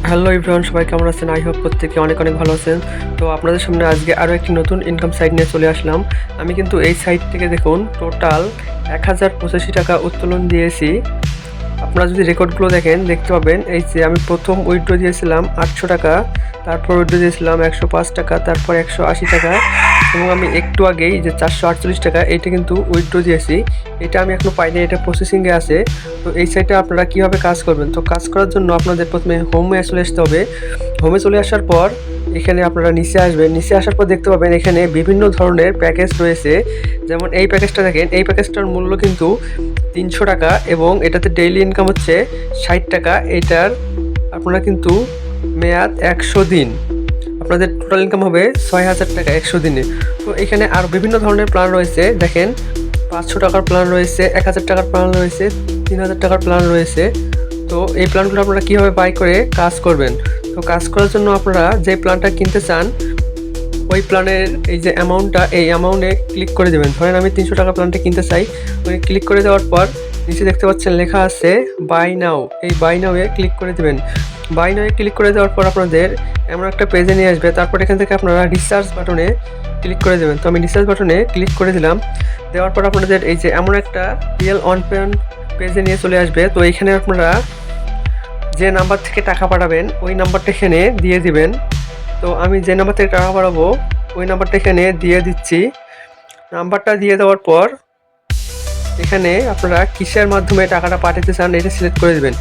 Hello everyone, সবাই কেমন আছেন? আই হোপ প্রত্যেকে অনেক অনেক ভালো আছেন। তো আপনাদের সামনে আজকে আরও একটি নতুন ইনকাম সাইট নিয়ে চলে আসলাম। আমি কিন্তু এই সাইট থেকে দেখুন টোটাল 1085 টাকা উত্তোলন দিয়েছি। আপনারা যদি রেকর্ডগুলো দেখেন দেখতে পাবেন, এই যে আমি প্রথম উইথড্র দিয়েছিলাম 800 টাকা, তারপর উইথড্র দিয়েছিলাম 105 টাকা, তারপর 180 টাকা, এবং আমি একটু আগেই যে 448 টাকা এইটা কিন্তু উইথড্র দিয়েছি। এটা আমি এখনও পাইনি, এটা প্রসেসিংয়ে আছে। তো এই সাইটে আপনারা কীভাবে কাজ করবেন? তো কাজ করার জন্য আপনাদের প্রথমে হোমে চলে আসতে হবে। হোমে চলে আসার পর এখানে আপনারা নিচে আসবেন। নিচে আসার পর দেখতে পাবেন এখানে বিভিন্ন ধরনের প্যাকেজ রয়েছে। যেমন এই প্যাকেজটা দেখেন, এই প্যাকেজটার মূল্য কিন্তু 300 টাকা এবং এটাতে ডেইলি ইনকাম হচ্ছে 60 টাকা। এটার আপনারা কিন্তু মেয়াদ 100 দিন, আপনাদের টোটাল ইনকাম হবে 6000 টাকা 100 দিনে। তো এখানে আরও বিভিন্ন ধরনের প্ল্যান রয়েছে। দেখেন 500 টাকার প্ল্যান রয়েছে, 1000 টাকার প্ল্যান রয়েছে, 3000 টাকার প্ল্যান রয়েছে। তো এই প্ল্যানগুলো আপনারা কীভাবে বাই করে কাজ করবেন? তো কাজ করার জন্য আপনারা যে প্ল্যানটা কিনতে চান ওই প্ল্যানের এই যে অ্যামাউন্টটা, এই অ্যামাউন্টে ক্লিক করে দেবেন। ধরেন আমি 300 টাকা প্ল্যানটা কিনতে চাই। ওই ক্লিক করে দেওয়ার পর নিচে দেখতে পাচ্ছেন লেখা আছে বাই নাও। এই বাই নাওয়ে ক্লিক করে দেবেন। বাই নাওয়ে ক্লিক করে দেওয়ার পর আপনাদের এমন একটা পেজে নিয়ে আসবে। তারপর এখান থেকে আপনারা রিসার্চ বাটনে ক্লিক করে দেবেন। তো আমি রিসার্চ বাটনে ক্লিক করে দিলাম। দেওয়ার পর আপনাদের এই যে এমন একটা রিয়েল অন পেজে নিয়ে চলে আসবে। তো এইখানে আপনারা যে নাম্বার থেকে টাকা পাঠাবেন ওই নাম্বারটা এখানে দিয়ে দিবেন। তো আমি যে নাম্বার থেকে টাকা পাঠাবো ওই নাম্বারটা এখানে দিয়ে দিচ্ছি। নাম্বারটা দিয়ে দেওয়ার পর এখানে আপনারা কিসের মাধ্যমে টাকাটা পাঠাতে চান এটা সিলেক্ট করে দেবেন।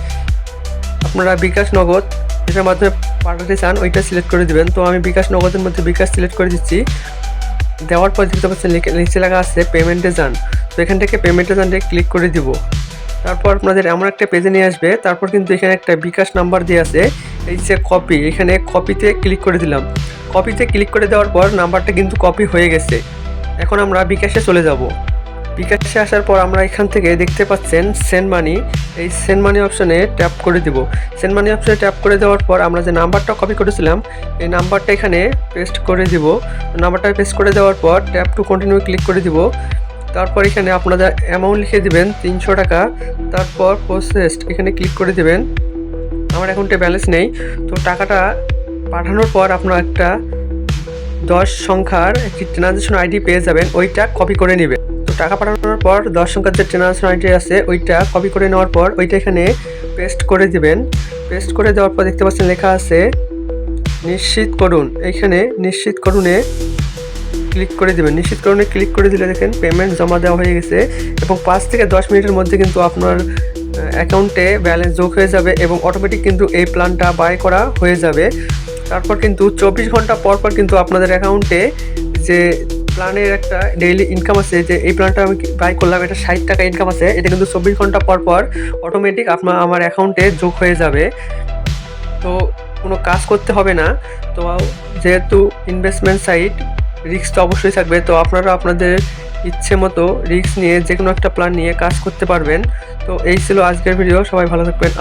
আপনারা বিকাশ নগদ যেটার মাধ্যমে পাঠাতে চান ওইটা সিলেক্ট করে দেবেন। তো আমি বিকাশ নগদের মধ্যে বিকাশ সিলেক্ট করে দিচ্ছি। দেওয়ার পর দেখতে পাচ্ছেন নিচে লেখা আছে পেমেন্টে যান। তো এখান থেকে পেমেন্টে যান ক্লিক করে দিব। তারপর আপনাদের এমন একটা পেজে নিয়ে আসবে। তারপর কিন্তু এখানে একটা বিকাশ নাম্বার দিয়ে আছে, এই যে কপি, এখানে কপিতে ক্লিক করে দিলাম। কপিতে ক্লিক করে দেওয়ার পর নাম্বারটা কিন্তু কপি হয়ে গেছে। এখন আমরা বিকাশে চলে যাব। বিকাশে আসার পর আমরা এখান থেকে দেখতে পাচ্ছেন সেন্ড মানি, এই সেন্ড মানি অপশানে ট্যাপ করে দিব। সেন্ড মানি অপশানে ট্যাপ করে দেওয়ার পর আমরা যে নাম্বারটা কপি করেছিলাম এই নাম্বারটা এখানে পেস্ট করে দিব। নাম্বারটা পেস্ট করে দেওয়ার পর ট্যাপ টু কন্টিনিউ ক্লিক করে দিব। তারপর এখানে আপনাদের অ্যামাউন্ট লিখে দিবেন 300 টাকা। তারপর প্রসেসড এখানে ক্লিক করে দেবেন। আমার অ্যাকাউন্টে ব্যালেন্স নেই। তো টাকাটা পাঠানোর পর আপনারা একটা 10 সংখ্যার একটি ট্রানজ্যাকশন আইডি পেয়ে যাবেন, ওইটা কপি করে নেবেন। তো টাকা পাঠানোর পর 10 সংখ্যার যে ট্রানজ্যাকশন আইডি আছে ওইটা কপি করে নেওয়ার পর ওইটা এখানে পেস্ট করে দিবেন। পেস্ট করে দেওয়ার পর দেখতে পাচ্ছেন লেখা আছে নিশ্চিত করুন। এইখানে নিশ্চিত করুনে ক্লিক করে দেবেন। নিশ্চিতকরণে ক্লিক করে দিলে দেখেন পেমেন্ট জমা দেওয়া হয়ে গেছে এবং 5 থেকে 10 মিনিটের মধ্যে কিন্তু আপনার অ্যাকাউন্টে ব্যালেন্স যোগ হয়ে যাবে এবং অটোমেটিক কিন্তু এই প্ল্যানটা বাই করা হয়ে যাবে। তারপর কিন্তু 24 ঘন্টা পর পর কিন্তু আপনাদের অ্যাকাউন্টে যে প্ল্যানের একটা ডেইলি ইনকাম আছে, যে এই প্ল্যানটা আমি বাই করলাম এটা 60 টাকা ইনকাম আছে, এটা কিন্তু 24 ঘন্টা পর পর অটোমেটিক আমার অ্যাকাউন্টে যোগ হয়ে যাবে। তো কোনো কাজ করতে হবে না। তো যেহেতু ইনভেস্টমেন্ট সাইট, রিস্ক তো অবশ্যই থাকবে। তো আপনারা আপনাদের ইচ্ছে মতো রিস্ক নিয়ে যে কোনো একটা প্ল্যান নিয়ে কাজ করতে পারবেন। তো এই ছিল আজকের ভিডিও। সবাই ভালো থাকবেন।